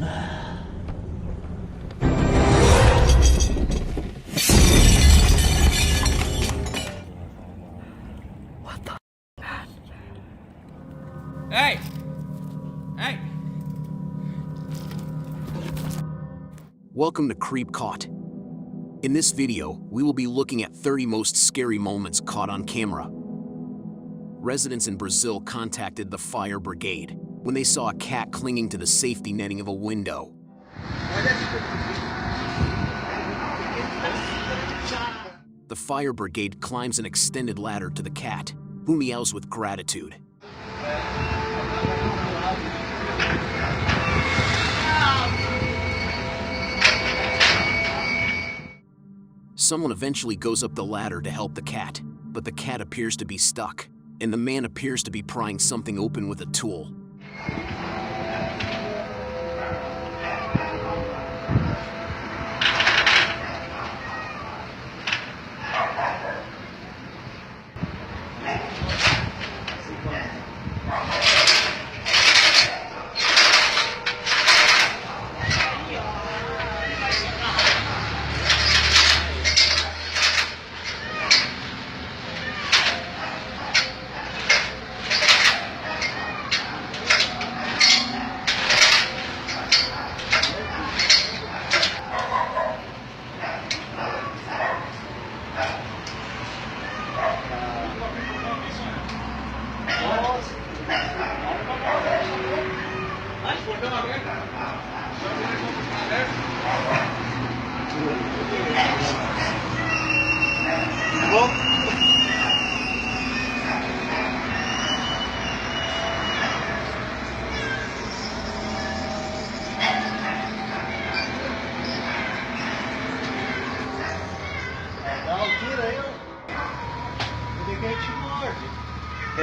What the man? Hey! Hey! Welcome to Creepcaught. In this video, we will be looking at 30 most scary moments caught on camera. Residents in Brazil contacted the fire brigade when they saw a cat clinging to the safety netting of a window. The fire brigade climbs an extended ladder to the cat, who meows with gratitude. Someone eventually goes up the ladder to help the cat, but the cat appears to be stuck, and the man appears to be prying something open with a tool.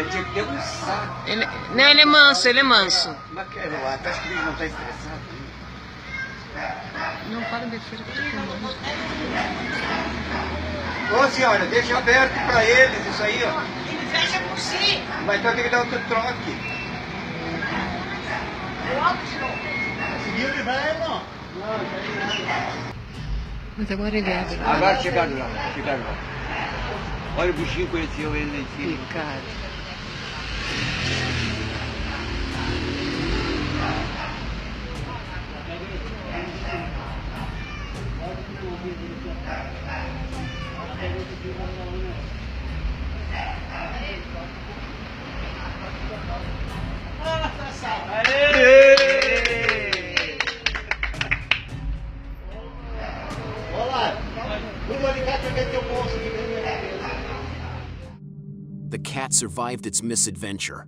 Tinha que ter um saco. Não, ele é manso, ele é manso. Mas que eu acho que ele não está estressado. Não, para de mexer, que eu tô filmando. Ô senhora, deixa aberto para eles isso aí, ó. Ele fecha por si. Mas então tem que dar outro troque. Seguiu ele vai, não? Mas agora ele abre. Agora chegaram lá. Olha, o bichinho conheceu ele lá em cima. Cara. The cat survived its misadventure.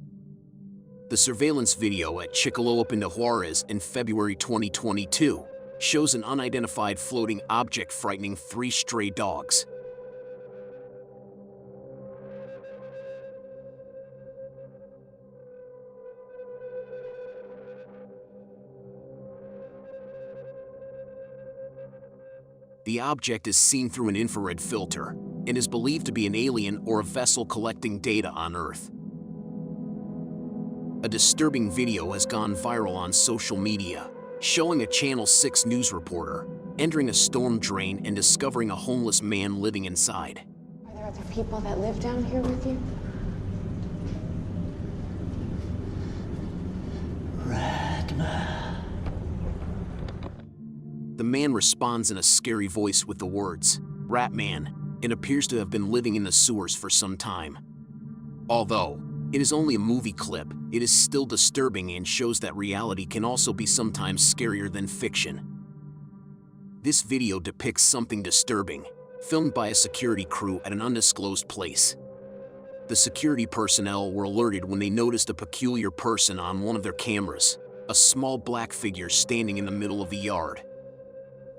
The surveillance video at Chicoloapan de Juarez in February 2022 shows an unidentified floating object frightening 3 stray dogs. The object is seen through an infrared filter and is believed to be an alien or a vessel collecting data on Earth. A disturbing video has gone viral on social media, showing a Channel 6 news reporter entering a storm drain and discovering a homeless man living inside. Are there other people that live down here with you? The man responds in a scary voice with the words, "Rat Man," and appears to have been living in the sewers for some time. Although it is only a movie clip, it is still disturbing and shows that reality can also be sometimes scarier than fiction. This video depicts something disturbing, filmed by a security crew at an undisclosed place. The security personnel were alerted when they noticed a peculiar person on one of their cameras, a small black figure standing in the middle of the yard.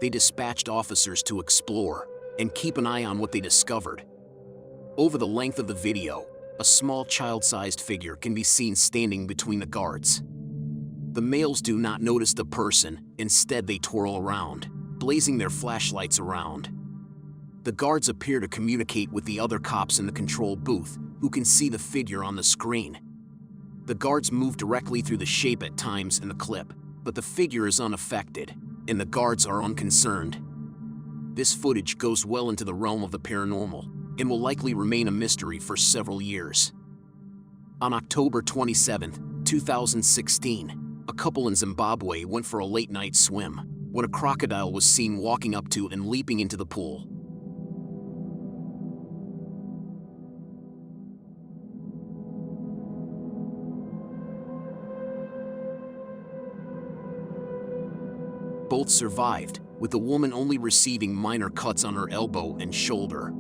They dispatched officers to explore and keep an eye on what they discovered. Over the length of the video, a small child-sized figure can be seen standing between the guards. The males do not notice the person, instead they twirl around, blazing their flashlights around. The guards appear to communicate with the other cops in the control booth, who can see the figure on the screen. The guards move directly through the shape at times in the clip, but the figure is unaffected, and the guards are unconcerned. This footage goes well into the realm of the paranormal and will likely remain a mystery for several years. On October 27, 2016, a couple in Zimbabwe went for a late-night swim when a crocodile was seen walking up to and leaping into the pool. Both survived, with the woman only receiving minor cuts on her elbow and shoulder.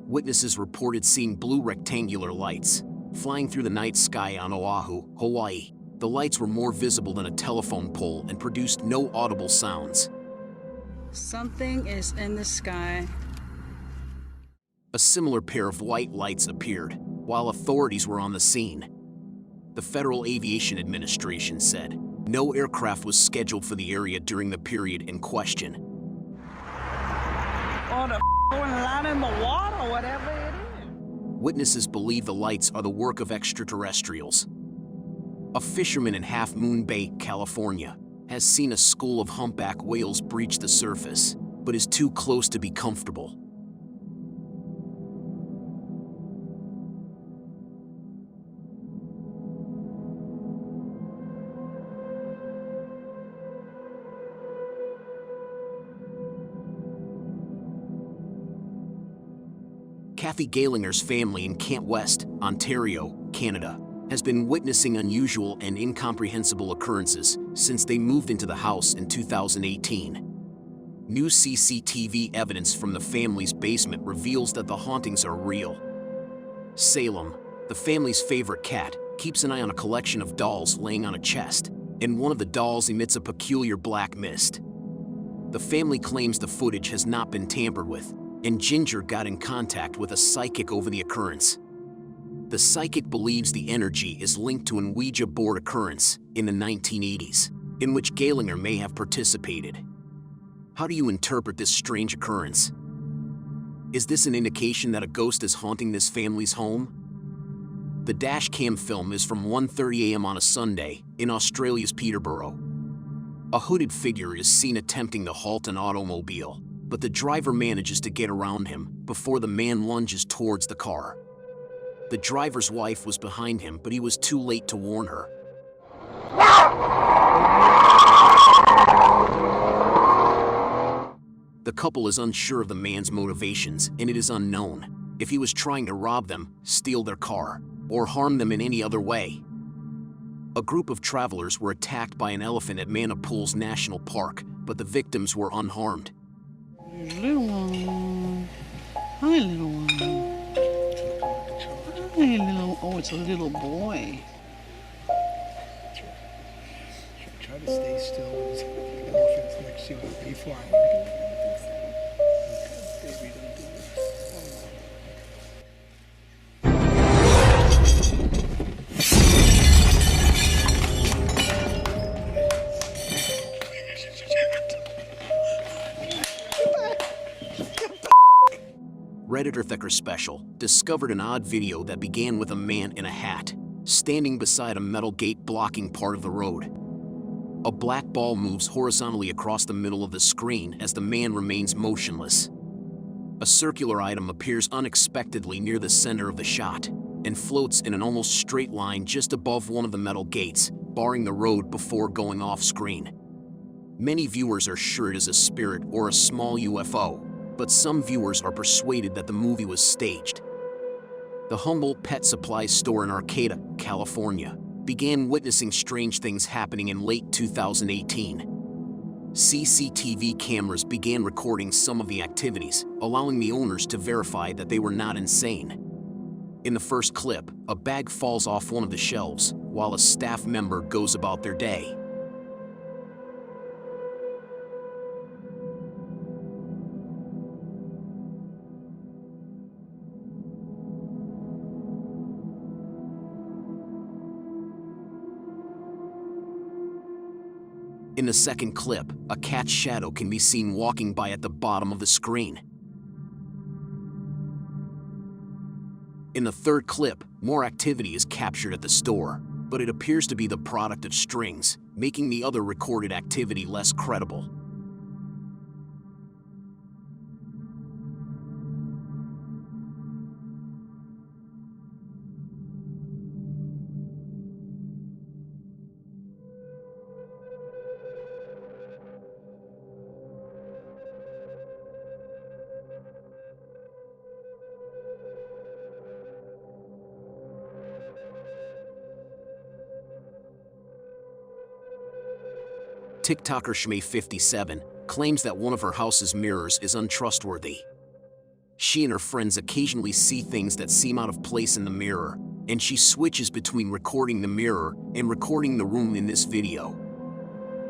Witnesses reported seeing blue rectangular lights flying through the night sky on Oahu, Hawaii. The lights were more visible than a telephone pole and produced no audible sounds. Something is in the sky. A similar pair of white lights appeared while authorities were on the scene. The Federal Aviation Administration said no aircraft was scheduled for the area during the period in question. Or the line in the water, whatever it is. Witnesses believe the lights are the work of extraterrestrials. A fisherman in Half Moon Bay, California, has seen a school of humpback whales breach the surface, but is too close to be comfortable. Kathy Galinger's family in Kent West, Ontario, Canada, has been witnessing unusual and incomprehensible occurrences since they moved into the house in 2018. New CCTV evidence from the family's basement reveals that the hauntings are real. Salem, the family's favorite cat, keeps an eye on a collection of dolls laying on a chest, and one of the dolls emits a peculiar black mist. The family claims the footage has not been tampered with, and Ginger got in contact with a psychic over the occurrence. The psychic believes the energy is linked to an Ouija board occurrence in the 1980s, in which Galinger may have participated. How do you interpret this strange occurrence? Is this an indication that a ghost is haunting this family's home? The dash cam film is from 1:30 a.m. on a Sunday in Australia's Peterborough. A hooded figure is seen attempting to halt an automobile, but the driver manages to get around him before the man lunges towards the car. The driver's wife was behind him, but he was too late to warn her. The couple is unsure of the man's motivations, and it is unknown if he was trying to rob them, steal their car, or harm them in any other way. A group of travelers were attacked by an elephant at Manapools National Park, but the victims were unharmed. Little one. Hi, little one. Hi, little. Oh, it's a little boy. Try to stay still when the elephant's next to you. Are you flying? Redditor Thicker Special discovered an odd video that began with a man in a hat standing beside a metal gate blocking part of the road. A black ball moves horizontally across the middle of the screen as the man remains motionless. A circular item appears unexpectedly near the center of the shot and floats in an almost straight line just above one of the metal gates, barring the road before going off screen. Many viewers are sure it is a spirit or a small UFO, but some viewers are persuaded that the movie was staged. The humble pet supply store in Arcata, California, began witnessing strange things happening in late 2018. CCTV cameras began recording some of the activities, allowing the owners to verify that they were not insane. In the first clip, a bag falls off one of the shelves, while a staff member goes about their day. In the second clip, a cat's shadow can be seen walking by at the bottom of the screen. In the third clip, more activity is captured at the store, but it appears to be the product of strings, making the other recorded activity less credible. TikToker Shmay57 claims that one of her house's mirrors is untrustworthy. She and her friends occasionally see things that seem out of place in the mirror, and she switches between recording the mirror and recording the room in this video.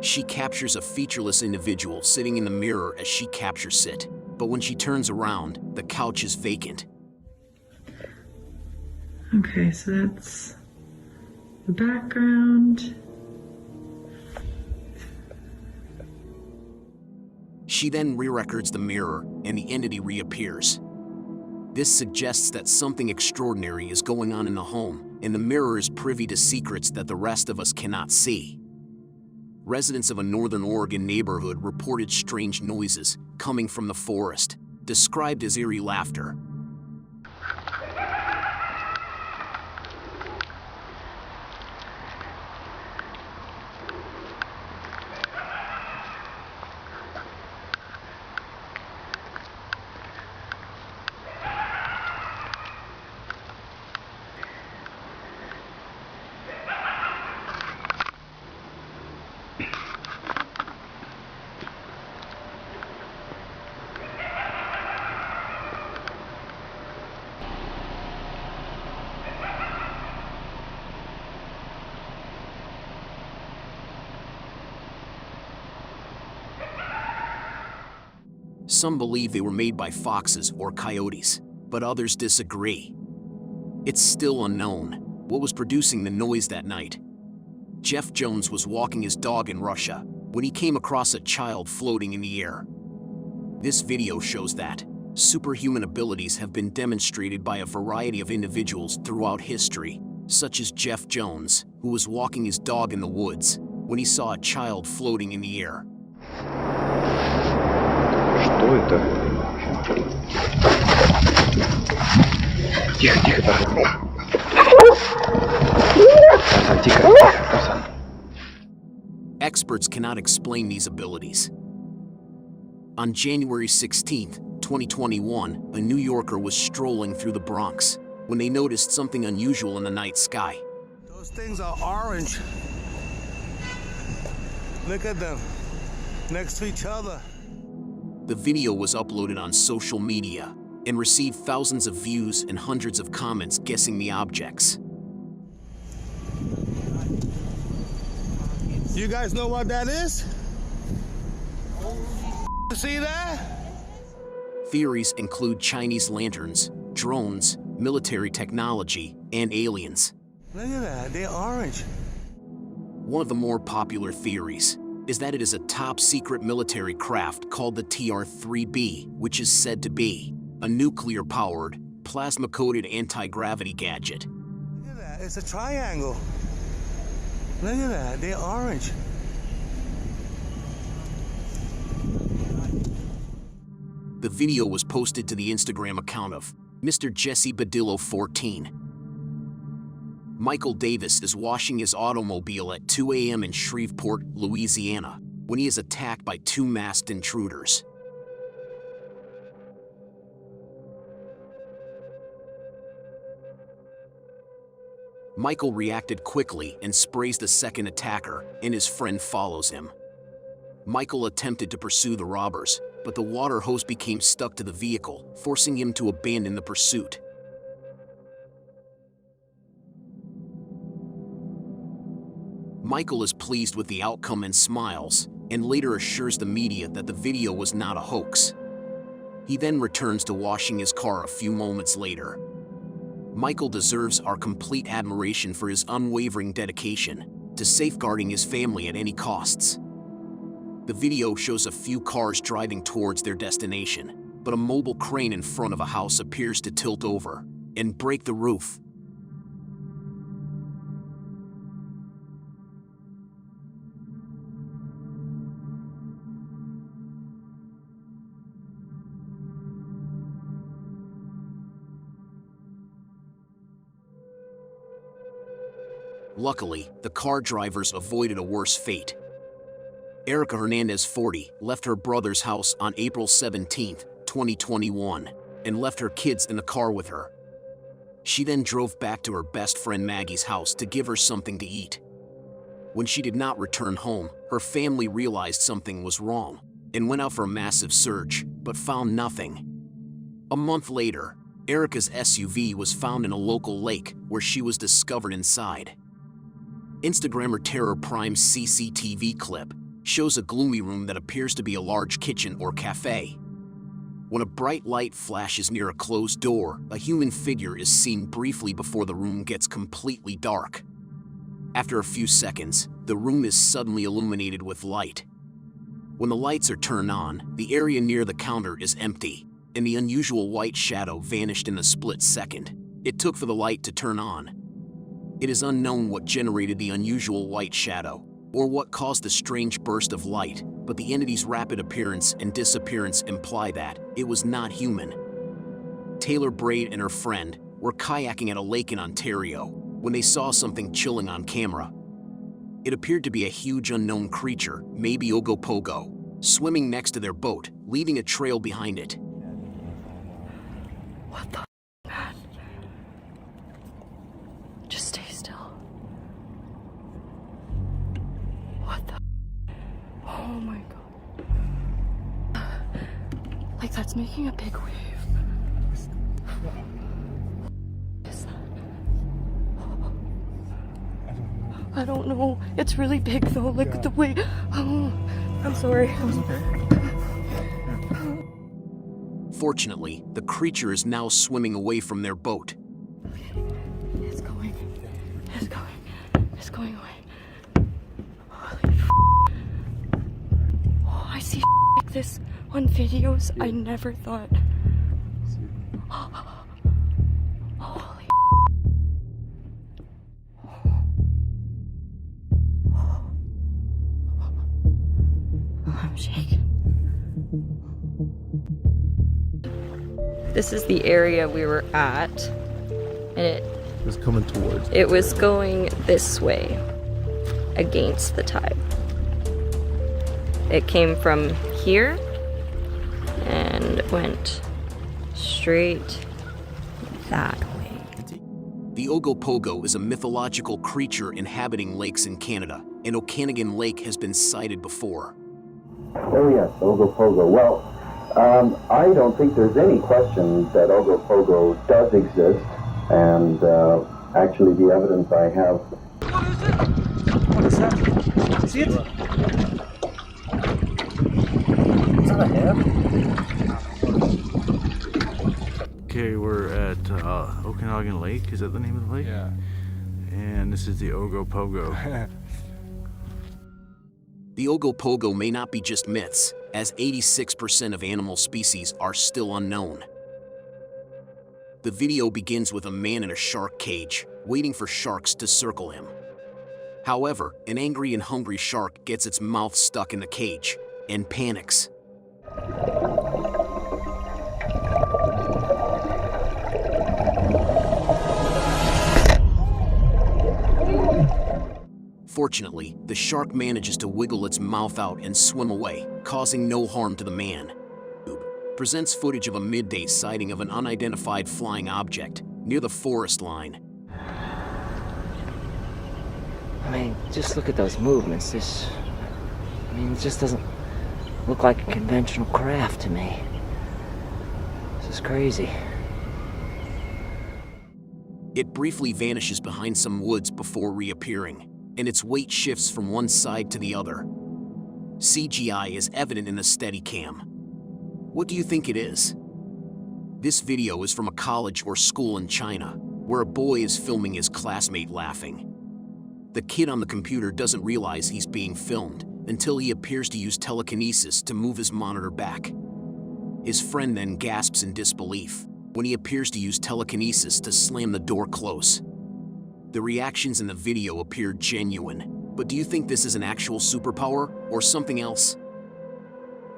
She captures a featureless individual sitting in the mirror as she captures it, but when she turns around, the couch is vacant. Okay, so that's the background. She then re-records the mirror, and the entity reappears. This suggests that something extraordinary is going on in the home, and the mirror is privy to secrets that the rest of us cannot see. Residents of a Northern Oregon neighborhood reported strange noises coming from the forest, described as eerie laughter. Some believe they were made by foxes or coyotes, but others disagree. It's still unknown what was producing the noise that night. Jeff Jones was walking his dog in Russia when he came across a child floating in the air. This video shows that superhuman abilities have been demonstrated by a variety of individuals throughout history, such as Jeff Jones, who was walking his dog in the woods when he saw a child floating in the air. Что это? Тихо, тихо, тихо. Experts cannot explain these abilities. On January 16, 2021, a New Yorker was strolling through the Bronx when they noticed something unusual in the night sky. Those things are orange. Look at them, next to each other. The video was uploaded on social media and received thousands of views and hundreds of comments guessing the objects. You guys know what that is? See that? Theories include Chinese lanterns, drones, military technology, and aliens. Look at that, they're orange. One of the more popular theories is that it is a top-secret military craft called the TR-3B, which is said to be a nuclear-powered, plasma-coated anti-gravity gadget. Look at that, it's a triangle. Look at that, they're orange. The video was posted to the Instagram account of Mr. Jesse Badillo 14. Michael Davis is washing his automobile at 2 a.m. in Shreveport, Louisiana, when he is attacked by two masked intruders. Michael reacted quickly and sprays the second attacker, and his friend follows him. Michael attempted to pursue the robbers, but the water hose became stuck to the vehicle, forcing him to abandon the pursuit. Michael is pleased with the outcome and smiles, and later assures the media that the video was not a hoax. He then returns to washing his car a few moments later. Michael deserves our complete admiration for his unwavering dedication to safeguarding his family at any costs. The video shows a few cars driving towards their destination, but a mobile crane in front of a house appears to tilt over and break the roof. Luckily, the car drivers avoided a worse fate. Erica Hernandez, 40, left her brother's house on April 17, 2021, and left her kids in the car with her. She then drove back to her best friend Maggie's house to give her something to eat. When she did not return home, her family realized something was wrong and went out for a massive search, but found nothing. A month later, Erica's SUV was found in a local lake where she was discovered inside. Instagrammer Terror Prime's CCTV clip shows a gloomy room that appears to be a large kitchen or cafe. When a bright light flashes near a closed door, a human figure is seen briefly before the room gets completely dark. After a few seconds, the room is suddenly illuminated with light. When the lights are turned on, the area near the counter is empty, and the unusual white shadow vanished in a split second. It took for the light to turn on. It is unknown what generated the unusual white shadow, or what caused the strange burst of light, but the entity's rapid appearance and disappearance imply that it was not human. Taylor Braid and her friend were kayaking at a lake in Ontario when they saw something chilling on camera. It appeared to be a huge unknown creature, maybe Ogopogo, swimming next to their boat, leaving a trail behind it. What the man? Just stay still. What the? Oh my god. Like that's making a big wave. What is that? I don't know. It's really big though. Look at the way. Oh, I'm sorry. Fortunately, the creature is now swimming away from their boat. It's going. It's going. It's going away. Holy f***. Oh, I see like this on videos. I never thought. Holy I'm shaking. This is the area we were at, and it was coming towards. It was going this way, against the tide. It came from here and went straight that way. The Ogopogo is a mythological creature inhabiting lakes in Canada, and Okanagan Lake has been sighted before. Oh yes, Ogopogo. Well, I don't think there's any question that Ogopogo does exist, and actually the evidence I have... What is that? See it? Is that a head? Okay, we're at Okanagan Lake. Is that the name of the lake? Yeah. And this is the Ogopogo. The Ogopogo may not be just myths, as 86% of animal species are still unknown. The video begins with a man in a shark cage, waiting for sharks to circle him. However, an angry and hungry shark gets its mouth stuck in the cage and panics. Fortunately, the shark manages to wiggle its mouth out and swim away, causing no harm to the man. Presents footage of a midday sighting of an unidentified flying object near the forest line. I mean, just look at those movements. It just doesn't look like a conventional craft to me. This is crazy. It briefly vanishes behind some woods before reappearing, and its weight shifts from one side to the other. CGI is evident in the Steadicam. What do you think it is? This video is from a college or school in China, where a boy is filming his classmate laughing. The kid on the computer doesn't realize he's being filmed until he appears to use telekinesis to move his monitor back. His friend then gasps in disbelief when he appears to use telekinesis to slam the door close. The reactions in the video appear genuine, but do you think this is an actual superpower or something else?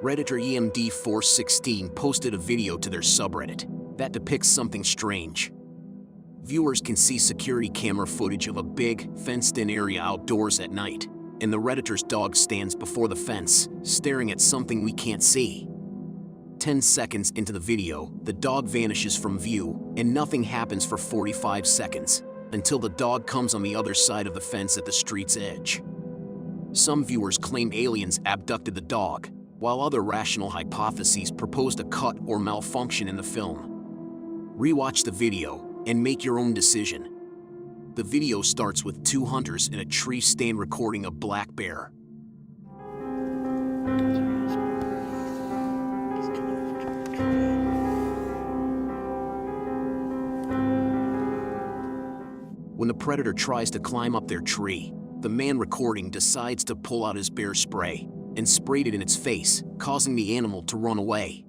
Redditor EMD416 posted a video to their subreddit that depicts something strange. Viewers can see security camera footage of a big, fenced-in area outdoors at night, and the Redditor's dog stands before the fence, staring at something we can't see. 10 seconds into the video, the dog vanishes from view, and nothing happens for 45 seconds, until the dog comes on the other side of the fence at the street's edge. Some viewers claim aliens abducted the dog, while other rational hypotheses proposed a cut or malfunction in the film. Rewatch the video and make your own decision. The video starts with two hunters in a tree stand recording a black bear. When the predator tries to climb up their tree, the man recording decides to pull out his bear spray and sprayed it in its face, causing the animal to run away.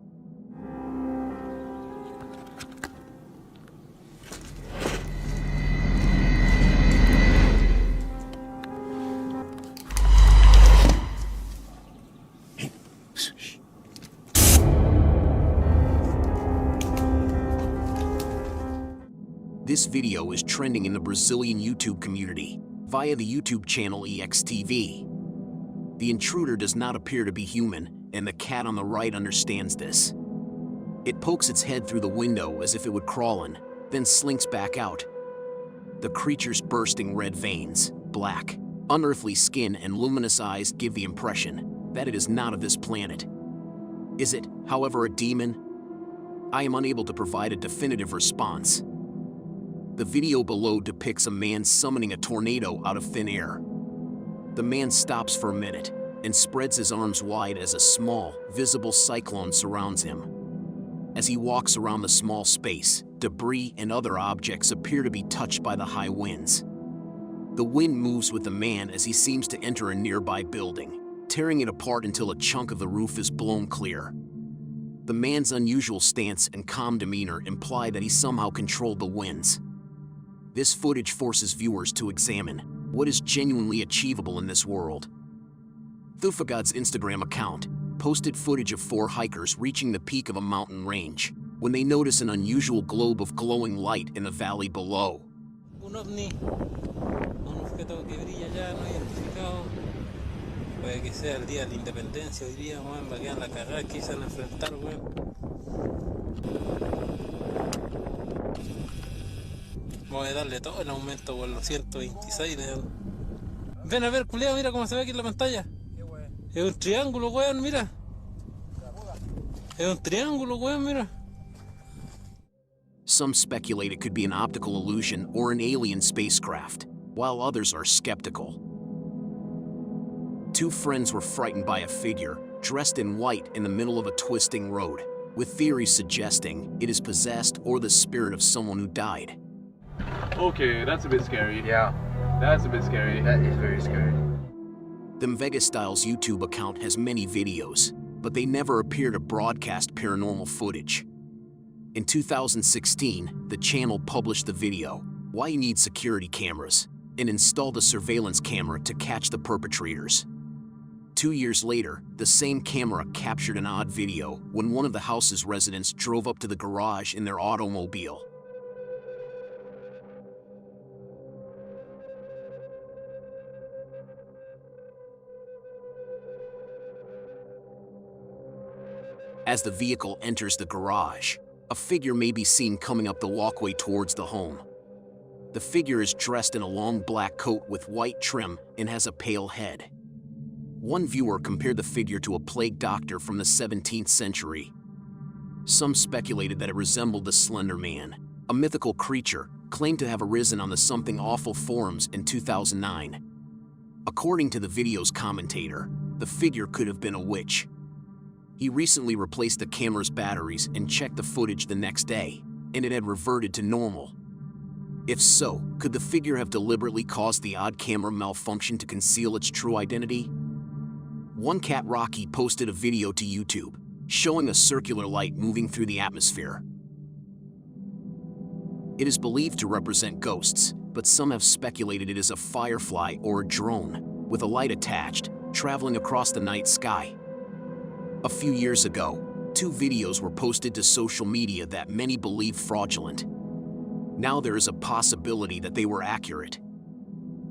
This video is trending in the Brazilian YouTube community via the YouTube channel EXTV. The intruder does not appear to be human, and the cat on the right understands this. It pokes its head through the window as if it would crawl in, then slinks back out. The creature's bursting red veins, black, unearthly skin, and luminous eyes give the impression that it is not of this planet. Is it, however, a demon? I am unable to provide a definitive response. The video below depicts a man summoning a tornado out of thin air. The man stops for a minute and spreads his arms wide as a small, visible cyclone surrounds him. As he walks around the small space, debris and other objects appear to be touched by the high winds. The wind moves with the man as he seems to enter a nearby building, tearing it apart until a chunk of the roof is blown clear. The man's unusual stance and calm demeanor imply that he somehow controlled the winds. This footage forces viewers to examine what is genuinely achievable in this world. Thufagod's Instagram account posted footage of 4 hikers reaching the peak of a mountain range when they notice an unusual globe of glowing light in the valley below. Un ovni, un objeto que brilla ya no identificado. Puede que sea el día de la independencia hoy día, weón, va a quedar la cagada que se van a enfrentar, weón. Voy a darle todo el aumento por los 126. Ven a ver, culiao, mira cómo se ve aquí en la pantalla. Es un triángulo, weón, mira. Es un triángulo, weón, mira. Some speculate it could be an optical illusion or an alien spacecraft, while others are skeptical. 2 friends were frightened by a figure dressed in white in the middle of a twisting road, with theories suggesting it is possessed or the spirit of someone who died. Okay, that's a bit scary. Yeah. That's a bit scary. That is very scary. The Vegastyle's YouTube account has many videos, but they never appear to broadcast paranormal footage. In 2016, the channel published the video, "Why You Need Security Cameras," and installed a surveillance camera to catch the perpetrators. 2 years later, the same camera captured an odd video when one of the house's residents drove up to the garage in their automobile. As the vehicle enters the garage, a figure may be seen coming up the walkway towards the home. The figure is dressed in a long black coat with white trim and has a pale head. One viewer compared the figure to a plague doctor from the 17th century. Some speculated that it resembled the Slender Man, a mythical creature claimed to have arisen on the Something Awful forums in 2009. According to the video's commentator, the figure could have been a witch. He recently replaced the camera's batteries and checked the footage the next day, and it had reverted to normal. If so, could the figure have deliberately caused the odd camera malfunction to conceal its true identity? One Cat Rocky posted a video to YouTube, showing a circular light moving through the atmosphere. It is believed to represent ghosts, but some have speculated it is a firefly or a drone, with a light attached, traveling across the night sky. A few years ago, 2 videos were posted to social media that many believe fraudulent. Now there is a possibility that they were accurate.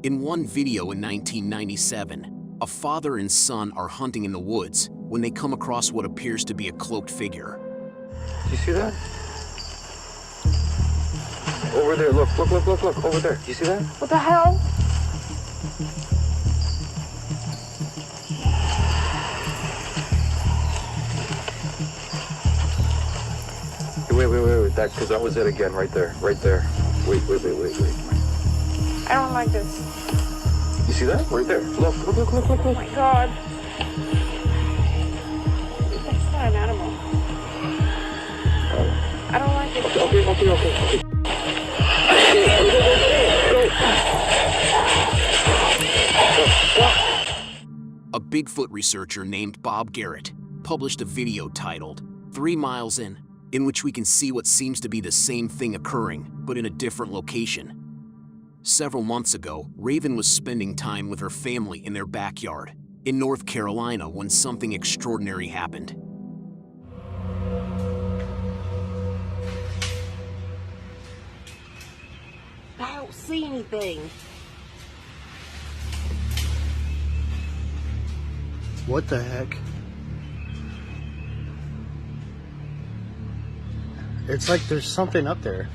In one video in 1997, a father and son are hunting in the woods when they come across what appears to be a cloaked figure. You see that? Over there, look, over there. You see that? What the hell? Wait, because that was it again, right there. Wait. I don't like this. You see that? Right there. Look. Oh my god. That's not an animal. I don't like it. Okay. A Bigfoot researcher named Bob Garrett published a video titled 3 Miles in which we can see what seems to be the same thing occurring, but in a different location. Several months ago, Raven was spending time with her family in their backyard in North Carolina when something extraordinary happened. I don't see anything. What the heck? It's like there's something up there.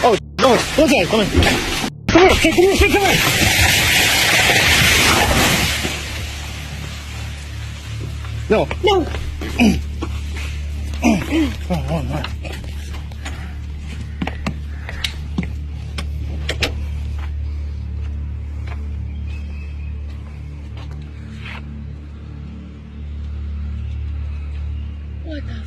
Oh, no, what's that? Come here. No. Oh, my. What the f?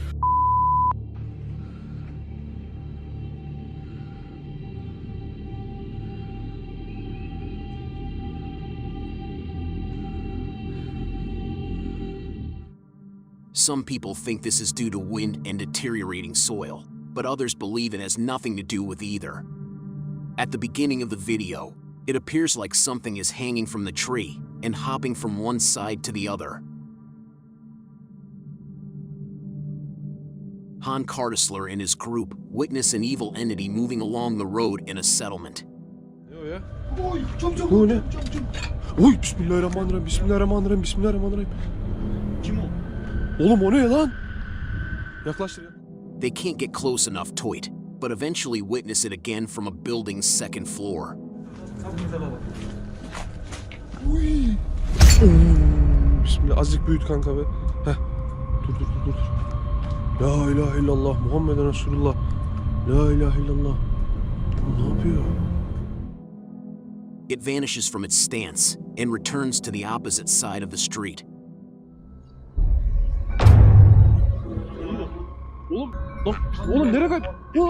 Some people think this is due to wind and deteriorating soil, but others believe it has nothing to do with either. At the beginning of the video, it appears like something is hanging from the tree and hopping from one side to the other. Han Cardisler and his group witness an evil entity moving along the road in a settlement. Bu ne? Oy, bismillahirrahmanirrahim. Kim o? Oğlum o ne lan? Yaklaştır. They can't get close enough to it, but eventually witness it again from a building's second floor. Uy. Bismillah, azıcık büyüt kanka be. Heh. Dur. La ilahe illallah Muhammeden Resulullah. La ilahe illallah. Ne yapıyor? It vanishes from its stance and returns to the opposite side of the street. Oğlum nereye kayıp? Ya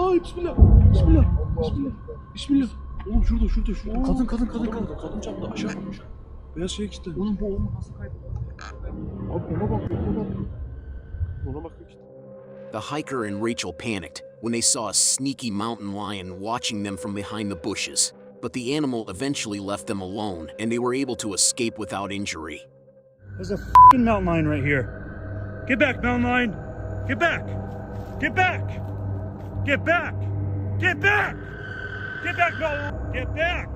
bismillah. Oğlum şurada. Kadın camda aşağı. Beyaz şey gitti. Oğlum bu nasıl kayıp? Abi ona bak. Ona bak işte. The hiker and Rachel panicked when they saw a sneaky mountain lion watching them from behind the bushes, but the animal eventually left them alone and they were able to escape without injury. There's a f***ing mountain lion right here. Get back, mountain lion! Get back! Get back! Get back! Get back! Get back, mountain! Get back!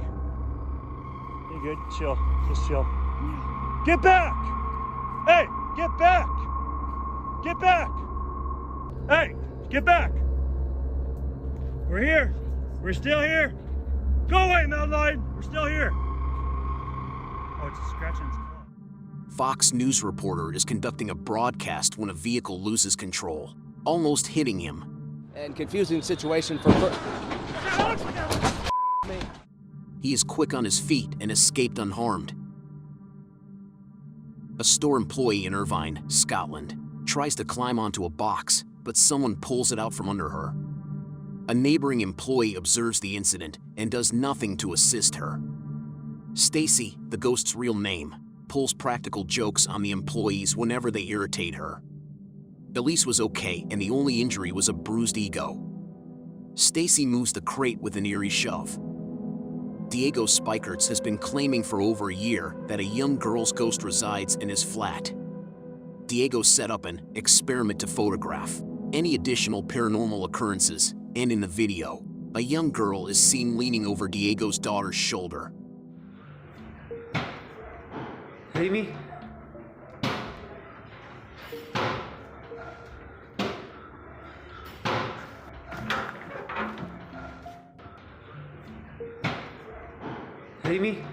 You good? Chill. Just chill. Get back! Hey! Get back! Get back! Hey! Get back! We're here! We're still here! Go away, mountain lion! We're still here! Oh, it's a scratching its claw. Fox News reporter is conducting a broadcast when a vehicle loses control, almost hitting him. And confusing situation for... He is quick on his feet and escaped unharmed. A store employee in Irvine, Scotland, tries to climb onto a box, but someone pulls it out from under her. A neighboring employee observes the incident and does nothing to assist her. Stacy, the ghost's real name, pulls practical jokes on the employees whenever they irritate her. Elise was okay, and the only injury was a bruised ego. Stacy moves the crate with an eerie shove. Diego Spikerts has been claiming for over a year that a young girl's ghost resides in his flat. Diego set up an experiment to photograph any additional paranormal occurrences, and in the video, a young girl is seen leaning over Diego's daughter's shoulder. Amy? Amy?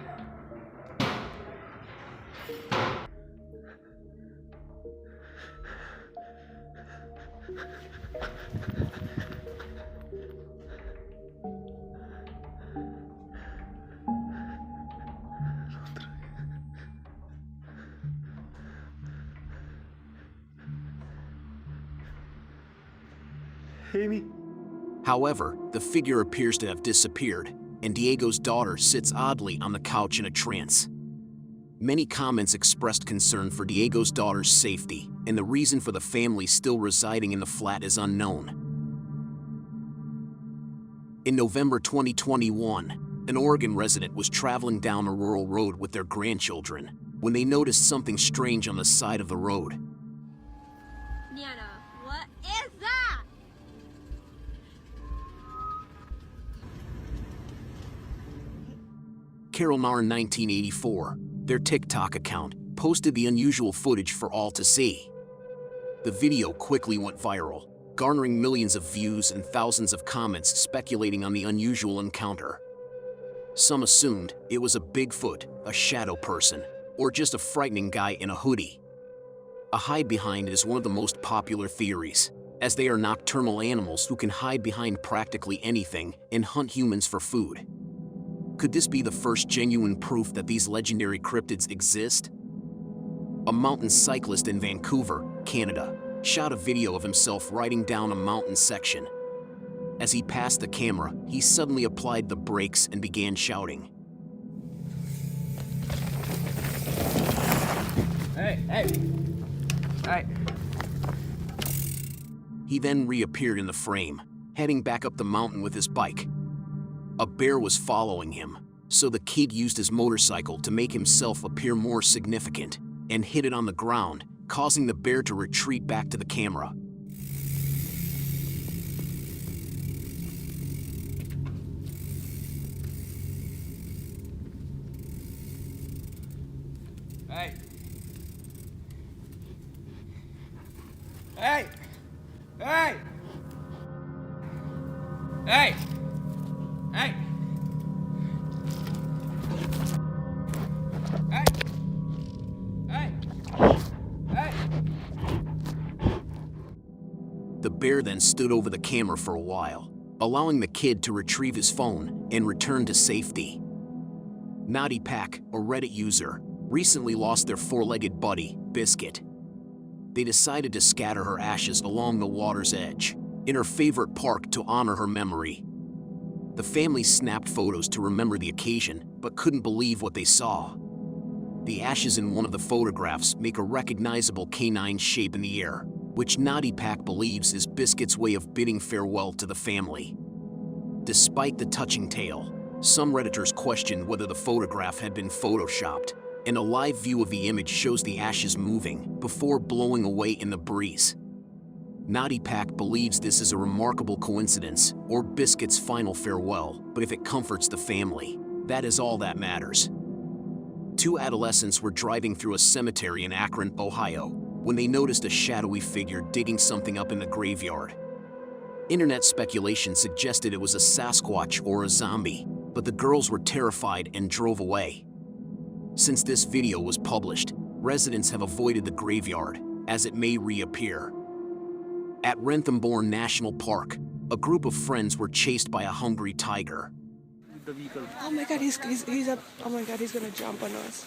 Amy? However, the figure appears to have disappeared, and Diego's daughter sits oddly on the couch in a trance. Many comments expressed concern for Diego's daughter's safety, and the reason for the family still residing in the flat is unknown. In November 2021, an Oregon resident was traveling down a rural road with their grandchildren when they noticed something strange on the side of the road. Nana, what is that? Carol Nahr in 1984, their TikTok account, posted the unusual footage for all to see. The video quickly went viral, garnering millions of views and thousands of comments speculating on the unusual encounter. Some assumed it was a Bigfoot, a shadow person, or just a frightening guy in a hoodie. A hide behind is one of the most popular theories, as they are nocturnal animals who can hide behind practically anything and hunt humans for food. Could this be the first genuine proof that these legendary cryptids exist? A mountain cyclist in Vancouver, Canada, shot a video of himself riding down a mountain section. As he passed the camera, he suddenly applied the brakes and began shouting. Hey, hey, hey. He then reappeared in the frame, heading back up the mountain with his bike. A bear was following him, so the kid used his motorcycle to make himself appear more significant and hit it on the ground, causing the bear to retreat back to the camera. Hey. Hey. Hey. Hey. Hey. Hey. Hey. Hey. The bear then stood over the camera for a while, allowing the kid to retrieve his phone and return to safety. Naughty Pack, a Reddit user, recently lost their four-legged buddy, Biscuit. They decided to scatter her ashes along the water's edge, in her favorite park to honor her memory. The family snapped photos to remember the occasion, but couldn't believe what they saw. The ashes in one of the photographs make a recognizable canine shape in the air, which Naughty Pack believes is Biscuit's way of bidding farewell to the family. Despite the touching tale, some Redditors questioned whether the photograph had been photoshopped, and a live view of the image shows the ashes moving before blowing away in the breeze. Naughty Pack believes this is a remarkable coincidence or Biscuit's final farewell, but if it comforts the family, that is all that matters. Two adolescents were driving through a cemetery in Akron, Ohio, when they noticed a shadowy figure digging something up in the graveyard. Internet speculation suggested it was a Sasquatch or a zombie, but the girls were terrified and drove away. Since this video was published, residents have avoided the graveyard, as it may reappear. At Rentham National Park, a group of friends were chased by a hungry tiger. Oh my god, he's up. Oh my god, he's gonna jump on us.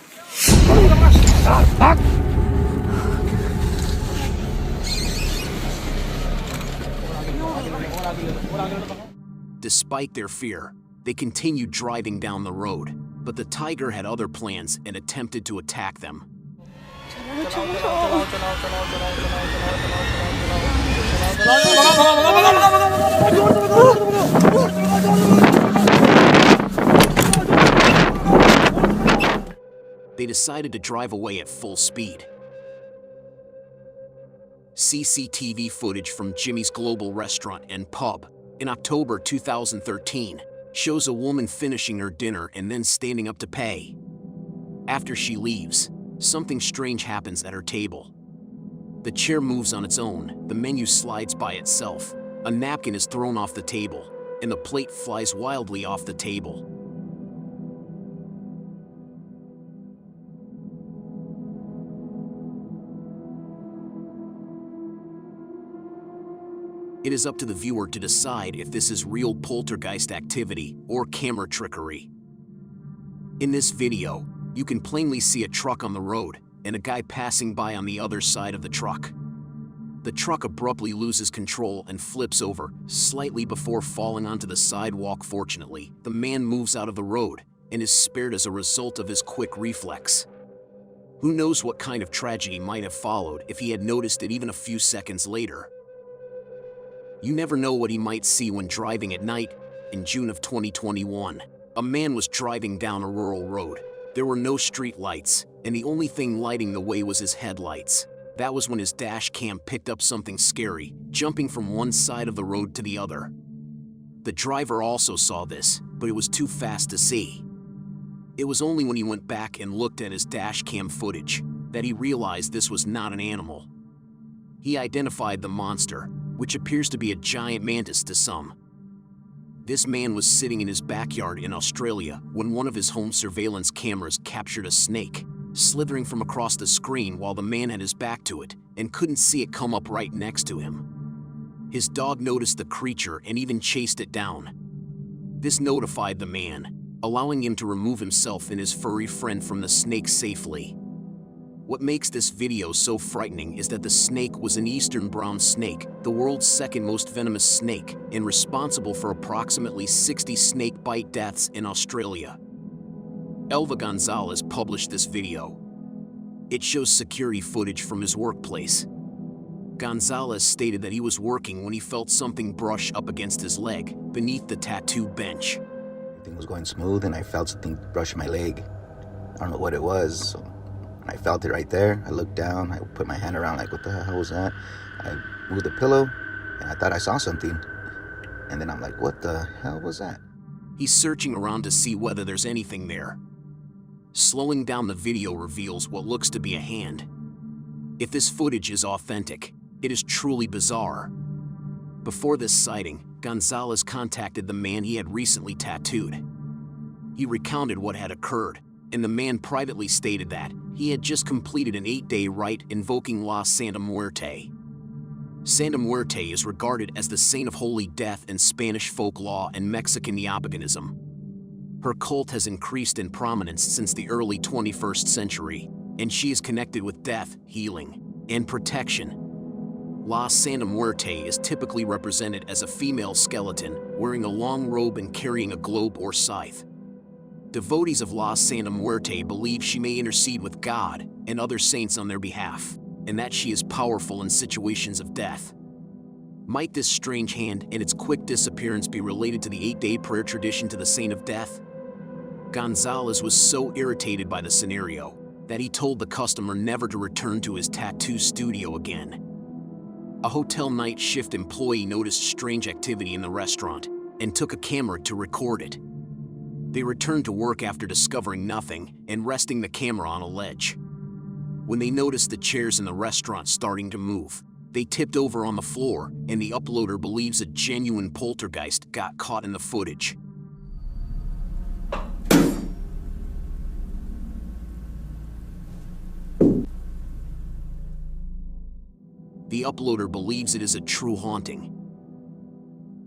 Despite their fear, they continued driving down the road, but the tiger had other plans and attempted to attack them. They decided to drive away at full speed. CCTV footage from Jimmy's Global Restaurant and Pub in October 2013 shows a woman finishing her dinner and then standing up to pay. After she leaves, something strange happens at her table. The chair moves on its own, the menu slides by itself, a napkin is thrown off the table, and the plate flies wildly off the table. It is up to the viewer to decide if this is real poltergeist activity or camera trickery. In this video, you can plainly see a truck on the road and a guy passing by on the other side of the truck. The truck abruptly loses control and flips over, slightly before falling onto the sidewalk. Fortunately, the man moves out of the road and is spared as a result of his quick reflex. Who knows what kind of tragedy might have followed if he had noticed it even a few seconds later. You never know what he might see when driving at night. In June of 2021, a man was driving down a rural road. There were no street lights, and the only thing lighting the way was his headlights. That was when his dash cam picked up something scary, jumping from one side of the road to the other. The driver also saw this, but it was too fast to see. It was only when he went back and looked at his dash cam footage that he realized this was not an animal. He identified the monster, which appears to be a giant mantis to some. This man was sitting in his backyard in Australia when one of his home surveillance cameras captured a snake, slithering from across the screen while the man had his back to it and couldn't see it come up right next to him. His dog noticed the creature and even chased it down. This notified the man, allowing him to remove himself and his furry friend from the snake safely. What makes this video so frightening is that the snake was an eastern brown snake, the world's second most venomous snake, and responsible for approximately 60 snake bite deaths in Australia. Elva Gonzalez published this video. It shows security footage from his workplace. Gonzalez stated that he was working when he felt something brush up against his leg, beneath the tattoo bench. Everything was going smooth and I felt something brush my leg. I don't know what it was, so I felt it right there. I looked down, I put my hand around like, what the hell was that? I moved the pillow and I thought I saw something. And then I'm like, what the hell was that? He's searching around to see whether there's anything there. Slowing down the video reveals what looks to be a hand. If this footage is authentic, it is truly bizarre. Before this sighting, Gonzalez contacted the man he had recently tattooed. He recounted what had occurred, and the man privately stated that he had just completed an 8-day rite invoking La Santa Muerte. Santa Muerte is regarded as the saint of holy death in Spanish folklore and Mexican Neopaganism. Her cult has increased in prominence since the early 21st century, and she is connected with death, healing, and protection. La Santa Muerte is typically represented as a female skeleton wearing a long robe and carrying a globe or scythe. Devotees of La Santa Muerte believe she may intercede with God and other saints on their behalf, and that she is powerful in situations of death. Might this strange hand and its quick disappearance be related to the 8-day prayer tradition to the Saint of Death? Gonzalez was so irritated by the scenario that he told the customer never to return to his tattoo studio again. A hotel night shift employee noticed strange activity in the restaurant and took a camera to record it. They returned to work after discovering nothing and resting the camera on a ledge. When they noticed the chairs in the restaurant starting to move, they tipped over on the floor, and the uploader believes a genuine poltergeist got caught in the footage. The uploader believes it is a true haunting.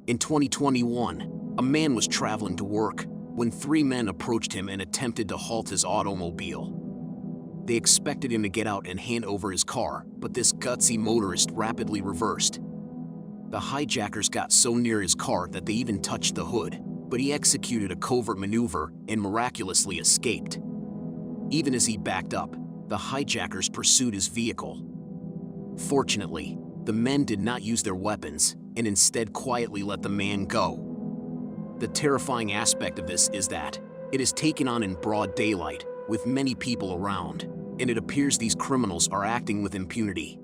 In 2021, a man was traveling to work when 3 men approached him and attempted to halt his automobile. They expected him to get out and hand over his car, but this gutsy motorist rapidly reversed. The hijackers got so near his car that they even touched the hood, but he executed a covert maneuver and miraculously escaped. Even as he backed up, the hijackers pursued his vehicle. Fortunately, The men did not use their weapons and instead quietly let the man go. The terrifying aspect of this is that it is taken on in broad daylight with many people around, and it appears these criminals are acting with impunity.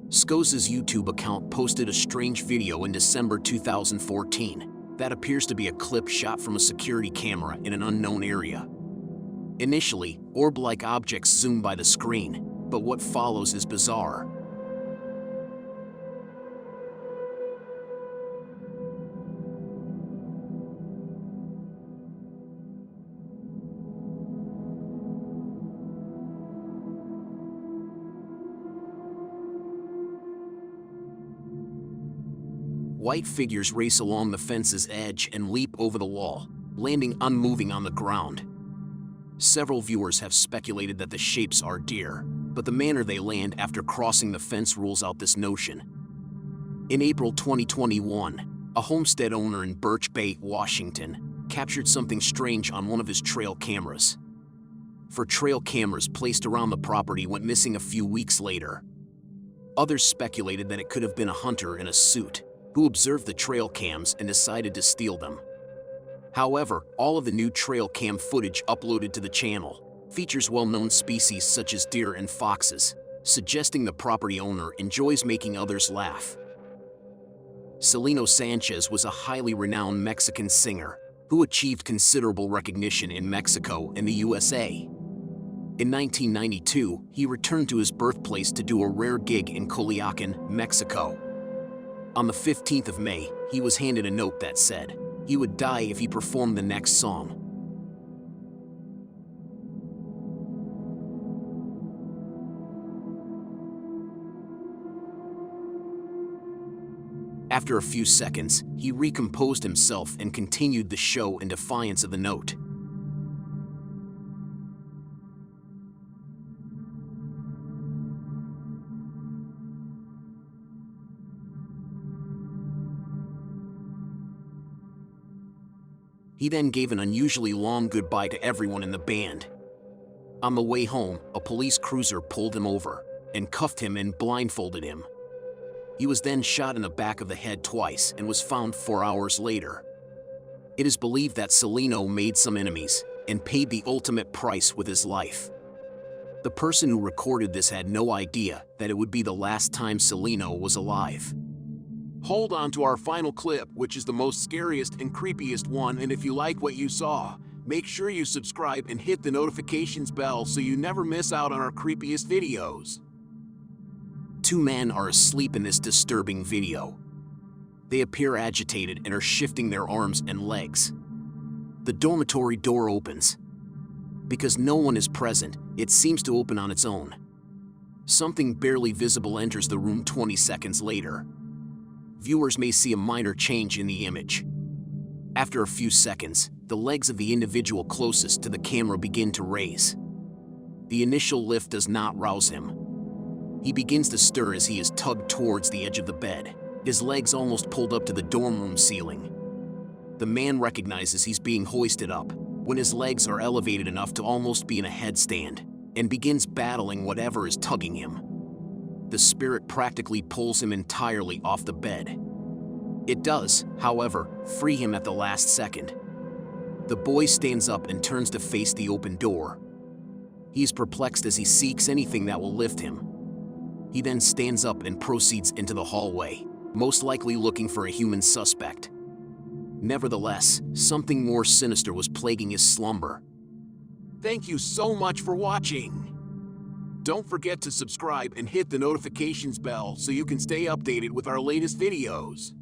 Skos's YouTube account posted a strange video in December 2014 that appears to be a clip shot from a security camera in an unknown area. Initially, orb-like objects zoom by the screen, but what follows is bizarre. White figures race along the fence's edge and leap over the wall, landing unmoving on the ground. Several viewers have speculated that the shapes are deer, but the manner they land after crossing the fence rules out this notion. In April 2021, a homestead owner in Birch Bay, Washington, captured something strange on one of his trail cameras. For trail cameras placed around the property went missing a few weeks later. Others speculated that it could have been a hunter in a suit who observed the trail cams and decided to steal them. However, all of the new trail cam footage uploaded to the channel features well-known species such as deer and foxes, suggesting the property owner enjoys making others laugh. Celino Sanchez was a highly renowned Mexican singer who achieved considerable recognition in Mexico and the USA. In 1992, he returned to his birthplace to do a rare gig in Culiacan, Mexico. On the 15th of May, he was handed a note that said he would die if he performed the next song. After a few seconds, he recomposed himself and continued the show in defiance of the note. He then gave an unusually long goodbye to everyone in the band. On the way home, a police cruiser pulled him over and cuffed him and blindfolded him. He was then shot in the back of the head twice and was found 4 hours later. It is believed that Celino made some enemies and paid the ultimate price with his life. The person who recorded this had no idea that it would be the last time Celino was alive. Hold on to our final clip, which is the most scariest and creepiest one, and if you like what you saw, make sure you subscribe and hit the notifications bell so you never miss out on our creepiest videos. Two men are asleep in this disturbing video. They appear agitated and are shifting their arms and legs. The dormitory door opens. Because no one is present, it seems to open on its own. Something barely visible enters the room 20 seconds later. Viewers may see a minor change in the image. After a few seconds, the legs of the individual closest to the camera begin to raise. The initial lift does not rouse him. He begins to stir as he is tugged towards the edge of the bed, his legs almost pulled up to the dorm room ceiling. The man recognizes he's being hoisted up when his legs are elevated enough to almost be in a headstand, and begins battling whatever is tugging him. The spirit practically pulls him entirely off the bed. It does, however, free him at the last second. The boy stands up and turns to face the open door. He is perplexed as he seeks anything that will lift him. He then stands up and proceeds into the hallway, most likely looking for a human suspect. Nevertheless, something more sinister was plaguing his slumber. Thank you so much for watching. Don't forget to subscribe and hit the notifications bell so you can stay updated with our latest videos.